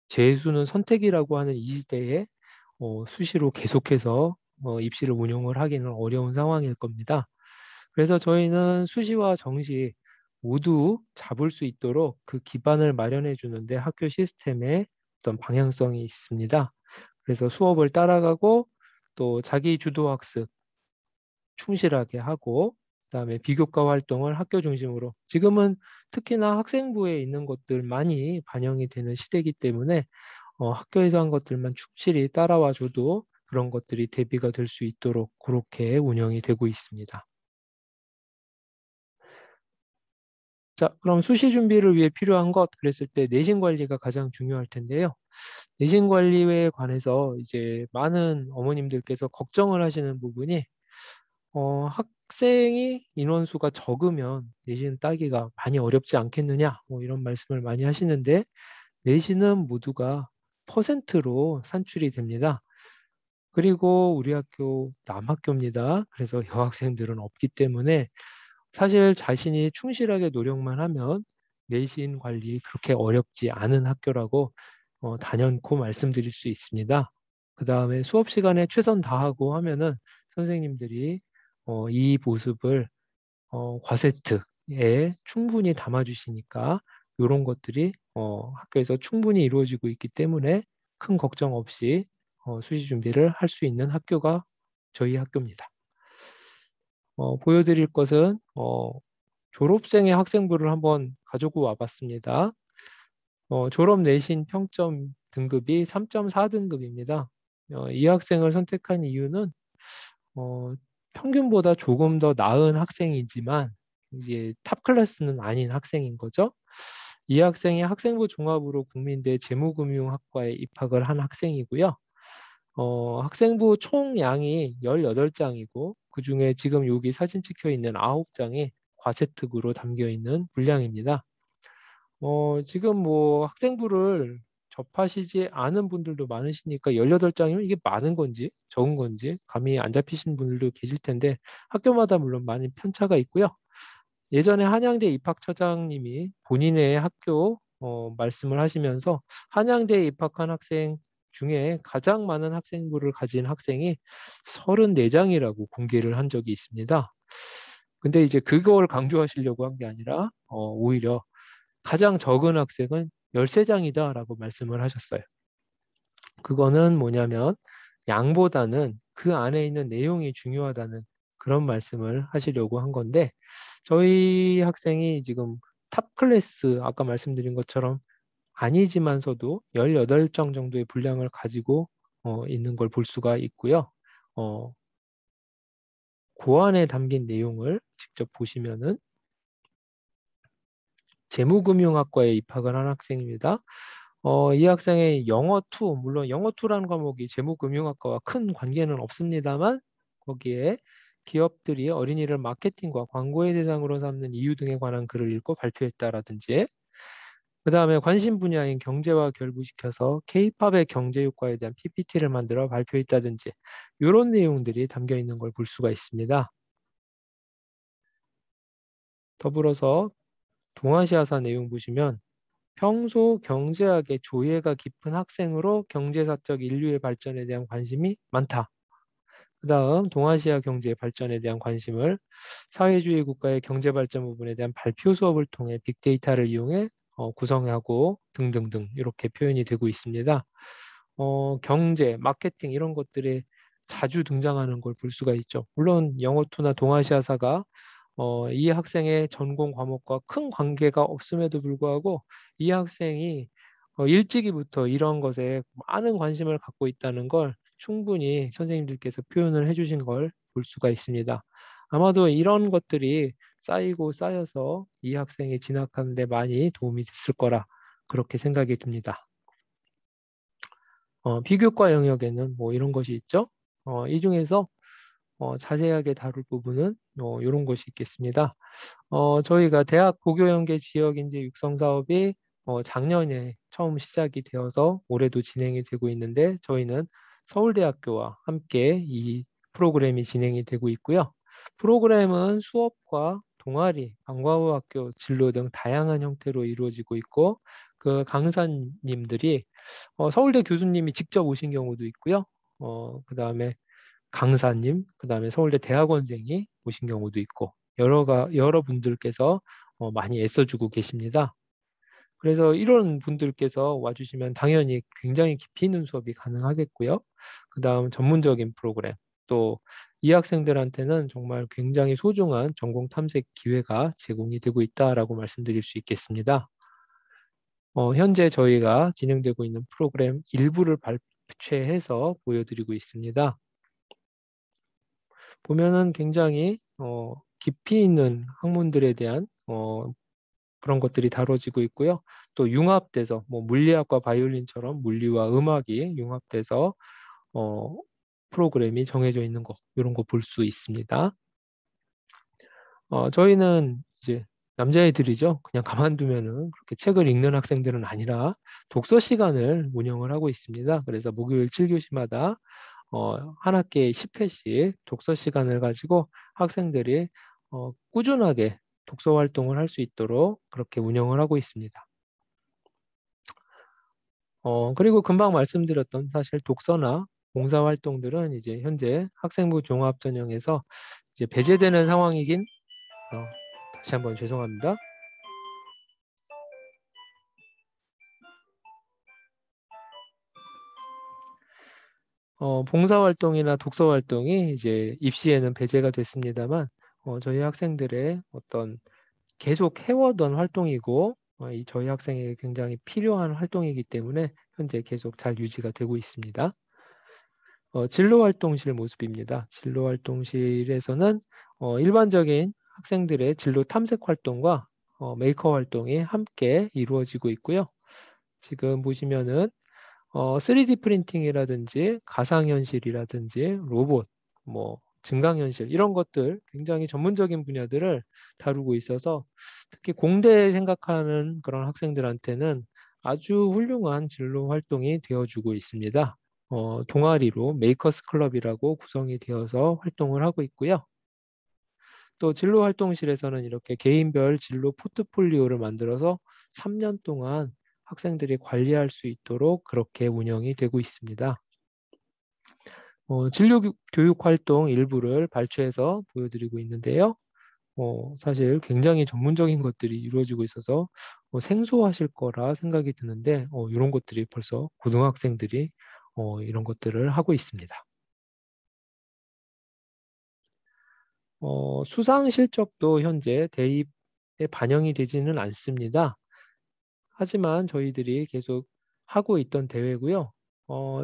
재수는 선택이라고 하는 이 시대에 수시로 계속해서 입시를 운용을 하기는 어려운 상황일 겁니다. 그래서 저희는 수시와 정시 모두 잡을 수 있도록 그 기반을 마련해 주는데 학교 시스템에 어떤 방향성이 있습니다. 그래서 수업을 따라가고 또 자기 주도 학습 충실하게 하고, 그다음에 비교과 활동을 학교 중심으로, 지금은 특히나 학생부에 있는 것들 많이 반영이 되는 시대이기 때문에 학교에서 한 것들만 충실히 따라와 줘도 그런 것들이 대비가 될 수 있도록 그렇게 운영이 되고 있습니다. 자, 그럼 수시 준비를 위해 필요한 것 그랬을 때 내신 관리가 가장 중요할 텐데요. 내신 관리에 관해서 이제 많은 어머님들께서 걱정을 하시는 부분이 학생이 인원수가 적으면 내신 따기가 많이 어렵지 않겠느냐, 뭐 이런 말씀을 많이 하시는데, 내신은 모두가 퍼센트로 산출이 됩니다. 그리고 우리 학교 남학교입니다. 그래서 여학생들은 없기 때문에 사실 자신이 충실하게 노력만 하면 내신 관리 그렇게 어렵지 않은 학교라고 단연코 말씀드릴 수 있습니다. 그 다음에 수업 시간에 최선 다하고 하면은 선생님들이 이 모습을 과세트에 충분히 담아주시니까 이런 것들이 학교에서 충분히 이루어지고 있기 때문에 큰 걱정 없이 수시 준비를 할 수 있는 학교가 저희 학교입니다. 보여드릴 것은 졸업생의 학생부를 한번 가지고 와봤습니다. 졸업 내신 평점 등급이 3.4등급입니다. 이 학생을 선택한 이유는 평균보다 조금 더 나은 학생이지만 이제 탑 클래스는 아닌 학생인 거죠. 이 학생이 학생부 종합으로 국민대 재무금융학과에 입학을 한 학생이고요. 학생부 총 양이 18장이고 그중에 지금 여기 사진 찍혀 있는 9장이 과세특으로 담겨 있는 분량입니다. 지금 뭐 학생부를 접하시지 않은 분들도 많으시니까 18장이면 이게 많은 건지 적은 건지 감이 안 잡히신 분들도 계실 텐데, 학교마다 물론 많은 편차가 있고요. 예전에 한양대 입학처장님이 본인의 학교 말씀을 하시면서 한양대에 입학한 학생 중에 가장 많은 학생부를 가진 학생이 34장이라고 공개를 한 적이 있습니다. 근데 이제 그걸 강조하시려고 한 게 아니라 오히려 가장 적은 학생은 13장이다라고 말씀을 하셨어요. 그거는 뭐냐면 양보다는 그 안에 있는 내용이 중요하다는 그런 말씀을 하시려고 한 건데, 저희 학생이 지금 탑 클래스 아까 말씀드린 것처럼 아니지만서도 18장 정도의 분량을 가지고 있는 걸 볼 수가 있고요. 그 안에 담긴 내용을 직접 보시면은 재무금융학과에 입학을 한 학생입니다. 이 학생의 영어 2, 물론 영어 2라는 과목이 재무금융학과와 큰 관계는 없습니다만 거기에 기업들이 어린이를 마케팅과 광고의 대상으로 삼는 이유 등에 관한 글을 읽고 발표했다라든지, 그 다음에 관심 분야인 경제와 결부시켜서 K-팝의 경제 효과에 대한 PPT를 만들어 발표했다든지 이런 내용들이 담겨 있는 걸 볼 수가 있습니다. 더불어서 동아시아사 내용 보시면 평소 경제학에 조예가 깊은 학생으로 경제사적 인류의 발전에 대한 관심이 많다. 그 다음 동아시아 경제의 발전에 대한 관심을 사회주의 국가의 경제 발전 부분에 대한 발표 수업을 통해 빅데이터를 이용해 구성하고 등등등 이렇게 표현이 되고 있습니다. 경제, 마케팅 이런 것들에 자주 등장하는 걸 볼 수가 있죠. 물론 영어2나 동아시아사가 이 학생의 전공 과목과 큰 관계가 없음에도 불구하고 이 학생이 일찍이부터 이런 것에 많은 관심을 갖고 있다는 걸 충분히 선생님들께서 표현을 해주신 걸 볼 수가 있습니다. 아마도 이런 것들이 쌓이고 쌓여서 이 학생이 진학하는 데 많이 도움이 됐을 거라 그렇게 생각이 듭니다. 비교과 영역에는 뭐 이런 것이 있죠. 이 중에서 자세하게 다룰 부분은 이런 것이 있겠습니다. 저희가 대학 고교연계 지역인재 육성 사업이 작년에 처음 시작이 되어서 올해도 진행이 되고 있는데 저희는 서울대학교와 함께 이 프로그램이 진행이 되고 있고요. 프로그램은 수업과 동아리, 방과 후 학교, 진로 등 다양한 형태로 이루어지고 있고 그 강사님들이 서울대 교수님이 직접 오신 경우도 있고요. 그 다음에 강사님, 그 다음에 서울대 대학원생이 오신 경우도 있고 여러 분들께서 많이 애써주고 계십니다. 그래서 이런 분들께서 와주시면 당연히 굉장히 깊이 있는 수업이 가능하겠고요. 그 다음 전문적인 프로그램, 또 이 학생들한테는 정말 굉장히 소중한 전공 탐색 기회가 제공이 되고 있다라고 말씀드릴 수 있겠습니다. 현재 저희가 진행되고 있는 프로그램 일부를 발췌해서 보여드리고 있습니다. 보면은 굉장히 깊이 있는 학문들에 대한 그런 것들이 다뤄지고 있고요. 또 융합돼서 뭐 물리학과 바이올린처럼 물리와 음악이 융합돼서 프로그램이 정해져 있는 거 이런 거 볼 수 있습니다. 저희는 이제 남자애들이죠. 그냥 가만두면은 그렇게 책을 읽는 학생들은 아니라 독서 시간을 운영을 하고 있습니다. 그래서 목요일 7교시마다 한 학기에 10회씩 독서 시간을 가지고 학생들이 꾸준하게 독서 활동을 할 수 있도록 그렇게 운영을 하고 있습니다. 그리고 금방 말씀드렸던 사실 독서나 봉사활동들은 이제 현재 학생부 종합전형에서 이제 배제되는 상황이긴 다시 한번 죄송합니다. 봉사활동이나 독서활동이 이제 입시에는 배제가 됐습니다만 저희 학생들의 어떤 계속 해오던 활동이고 저희 학생에게 굉장히 필요한 활동이기 때문에 현재 계속 잘 유지가 되고 있습니다. 진로활동실 모습입니다. 진로활동실에서는 일반적인 학생들의 진로 탐색 활동과 메이커 활동이 함께 이루어지고 있고요. 지금 보시면은 3D 프린팅이라든지 가상현실이라든지 로봇, 뭐 증강현실 이런 것들 굉장히 전문적인 분야들을 다루고 있어서 특히 공대에 생각하는 그런 학생들한테는 아주 훌륭한 진로 활동이 되어주고 있습니다. 동아리로 메이커스 클럽이라고 구성이 되어서 활동을 하고 있고요. 또 진로 활동실에서는 이렇게 개인별 진로 포트폴리오를 만들어서 3년 동안 학생들이 관리할 수 있도록 그렇게 운영이 되고 있습니다. 진로 교육 활동 일부를 발췌해서 보여드리고 있는데요. 사실 굉장히 전문적인 것들이 이루어지고 있어서 생소하실 거라 생각이 드는데 이런 것들이 벌써 고등학생들이 이런 것들을 하고 있습니다. 수상 실적도 현재 대입에 반영이 되지는 않습니다. 하지만 저희들이 계속 하고 있던 대회고요.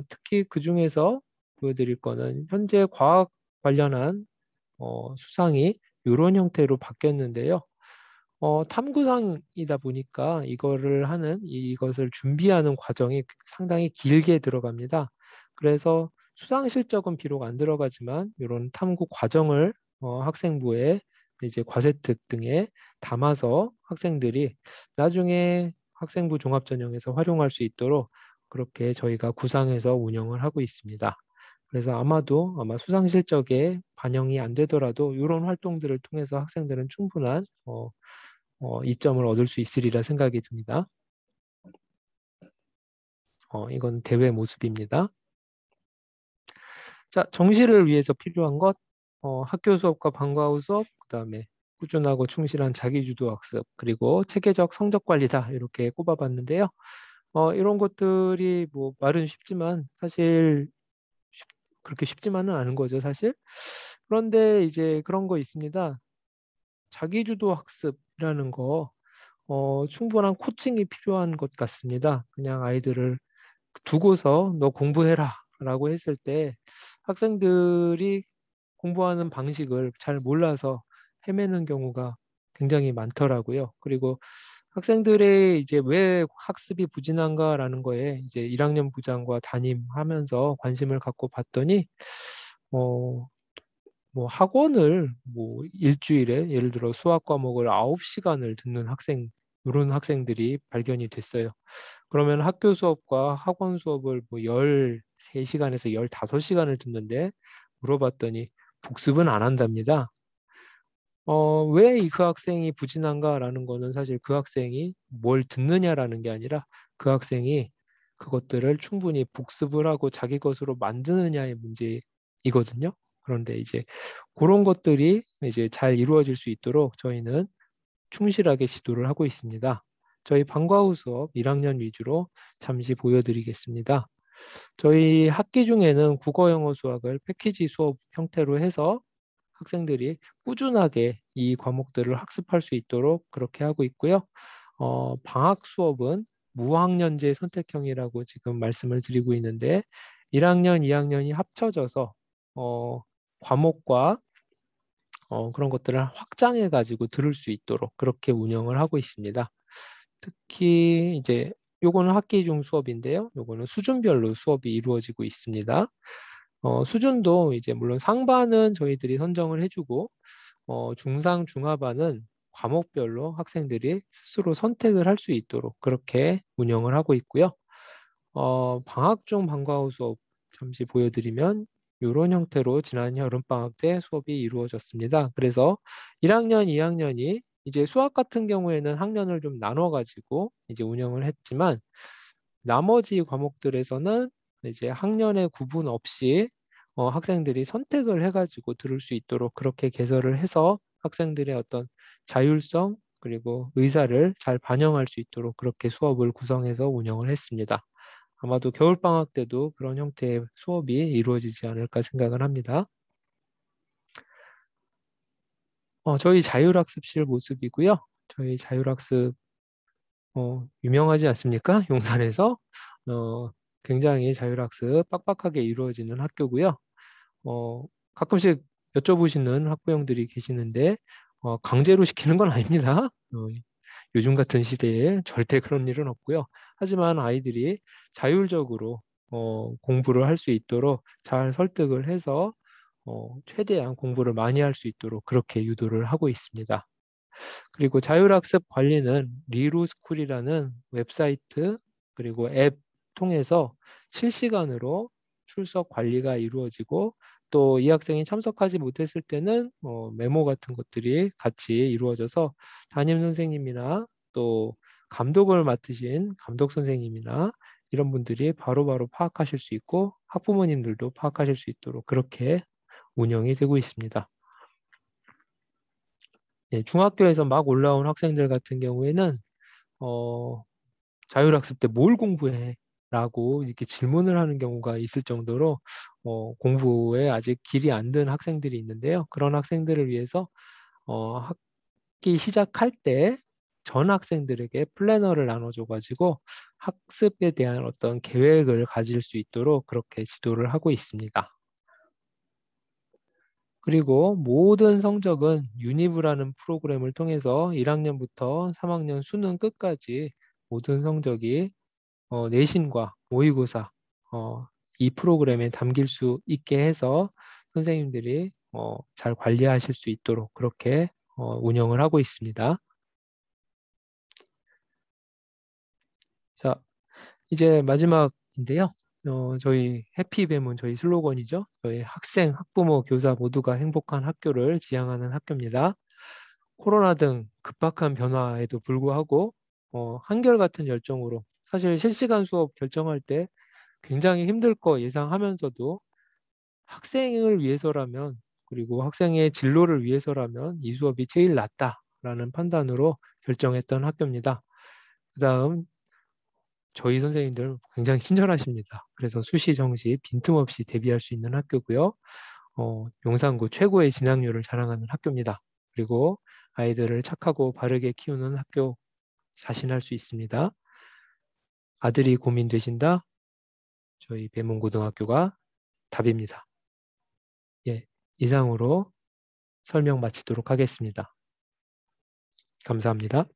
특히 그 중에서 보여드릴 거는 현재 과학 관련한 수상이 이런 형태로 바뀌었는데요. 탐구상이다 보니까 이것을 준비하는 과정이 상당히 길게 들어갑니다. 그래서 수상 실적은 비록 안 들어가지만 이런 탐구 과정을 학생부에 이제 과세특 등에 담아서 학생들이 나중에 학생부 종합전형에서 활용할 수 있도록 그렇게 저희가 구상해서 운영을 하고 있습니다. 그래서 아마 수상 실적에 반영이 안 되더라도 이런 활동들을 통해서 학생들은 충분한 이점을 얻을 수 있으리라 생각이 듭니다. 이건 대회 모습입니다. 자, 정시를 위해서 필요한 것, 학교 수업과 방과 후 수업, 그 다음에 꾸준하고 충실한 자기주도 학습, 그리고 체계적 성적 관리다 이렇게 꼽아봤는데요. 이런 것들이 뭐 말은 쉽지만 사실 그렇게 쉽지만은 않은 거죠, 사실. 그런데 이제 그런 거 있습니다. 자기주도 학습이라는 거 충분한 코칭이 필요한 것 같습니다. 그냥 아이들을 두고서 너 공부해라 라고 했을 때 학생들이 공부하는 방식을 잘 몰라서 헤매는 경우가 굉장히 많더라고요. 그리고 학생들의 이제 왜 학습이 부진한가라는 거에 이제 1학년 부장과 담임하면서 관심을 갖고 봤더니 어, 뭐 학원을 뭐 일주일에 예를 들어 수학 과목을 9시간을 듣는 학생 이런 학생들이 발견이 됐어요. 그러면 학교 수업과 학원 수업을 뭐 13시간에서 15시간을 듣는데 물어봤더니 복습은 안 한답니다. 왜 그 학생이 부진한가라는 거는 사실 그 학생이 뭘 듣느냐라는 게 아니라 그 학생이 그것들을 충분히 복습을 하고 자기 것으로 만드느냐의 문제이거든요. 그런데 이제 그런 것들이 이제 잘 이루어질 수 있도록 저희는 충실하게 지도를 하고 있습니다. 저희 방과 후 수업 1학년 위주로 잠시 보여드리겠습니다. 저희 학기 중에는 국어, 영어, 수학을 패키지 수업 형태로 해서 학생들이 꾸준하게 이 과목들을 학습할 수 있도록 그렇게 하고 있고요. 방학 수업은 무학년제 선택형이라고 지금 말씀을 드리고 있는데 1학년, 2학년이 합쳐져서 과목과 그런 것들을 확장해 가지고 들을 수 있도록 그렇게 운영을 하고 있습니다. 특히 이제 요거는 학기 중 수업인데요. 요거는 수준별로 수업이 이루어지고 있습니다. 수준도 이제 물론 상반은 저희들이 선정을 해주고 중상, 중하반은 과목별로 학생들이 스스로 선택을 할 수 있도록 그렇게 운영을 하고 있고요. 방학 중 방과 후 수업 잠시 보여드리면 이런 형태로 지난 여름방학 때 수업이 이루어졌습니다. 그래서 1학년, 2학년이 이제 수학 같은 경우에는 학년을 좀 나눠가지고 이제 운영을 했지만 나머지 과목들에서는 이제 학년의 구분 없이 학생들이 선택을 해가지고 들을 수 있도록 그렇게 개설을 해서 학생들의 어떤 자율성 그리고 의사를 잘 반영할 수 있도록 그렇게 수업을 구성해서 운영을 했습니다. 아마도 겨울방학 때도 그런 형태의 수업이 이루어지지 않을까 생각을 합니다. 저희 자율학습실 모습이고요. 저희 자율학습 유명하지 않습니까? 용산에서 굉장히 자율학습 빡빡하게 이루어지는 학교고요. 가끔씩 여쭤보시는 학부형들이 계시는데 강제로 시키는 건 아닙니다. 요즘 같은 시대에 절대 그런 일은 없고요. 하지만 아이들이 자율적으로 공부를 할 수 있도록 잘 설득을 해서 최대한 공부를 많이 할 수 있도록 그렇게 유도를 하고 있습니다. 그리고 자율학습 관리는 리루스쿨이라는 웹사이트 그리고 앱 통해서 실시간으로 출석 관리가 이루어지고 또 이 학생이 참석하지 못했을 때는 메모 같은 것들이 같이 이루어져서 담임 선생님이나 또 감독을 맡으신 감독 선생님이나 이런 분들이 바로바로 파악하실 수 있고 학부모님들도 파악하실 수 있도록 그렇게 운영이 되고 있습니다. 예, 중학교에서 막 올라온 학생들 같은 경우에는 자율학습 때 뭘 공부해? 라고 이렇게 질문을 하는 경우가 있을 정도로 공부에 아직 길이 안 든 학생들이 있는데요. 그런 학생들을 위해서 학기 시작할 때 전 학생들에게 플래너를 나눠줘가지고 학습에 대한 어떤 계획을 가질 수 있도록 그렇게 지도를 하고 있습니다. 그리고 모든 성적은 유니브라는 프로그램을 통해서 1학년부터 3학년 수능 끝까지 모든 성적이 내신과 모의고사 이 프로그램에 담길 수 있게 해서 선생님들이 잘 관리하실 수 있도록 그렇게 운영을 하고 있습니다. 자, 이제 마지막인데요. 저희 해피뱀은 저희 슬로건이죠. 저희 학생, 학부모, 교사 모두가 행복한 학교를 지향하는 학교입니다. 코로나 등 급박한 변화에도 불구하고 한결같은 열정으로 사실 실시간 수업 결정할 때 굉장히 힘들 거 예상하면서도 학생을 위해서라면 그리고 학생의 진로를 위해서라면 이 수업이 제일 낫다라는 판단으로 결정했던 학교입니다. 그다음 저희 선생님들 굉장히 친절하십니다. 그래서 수시, 정시 빈틈없이 대비할 수 있는 학교고요. 용산구 최고의 진학률을 자랑하는 학교입니다. 그리고 아이들을 착하고 바르게 키우는 학교 자신할 수 있습니다. 아들이 고민되신다? 저희 배문고등학교가 답입니다. 예, 이상으로 설명 마치도록 하겠습니다. 감사합니다.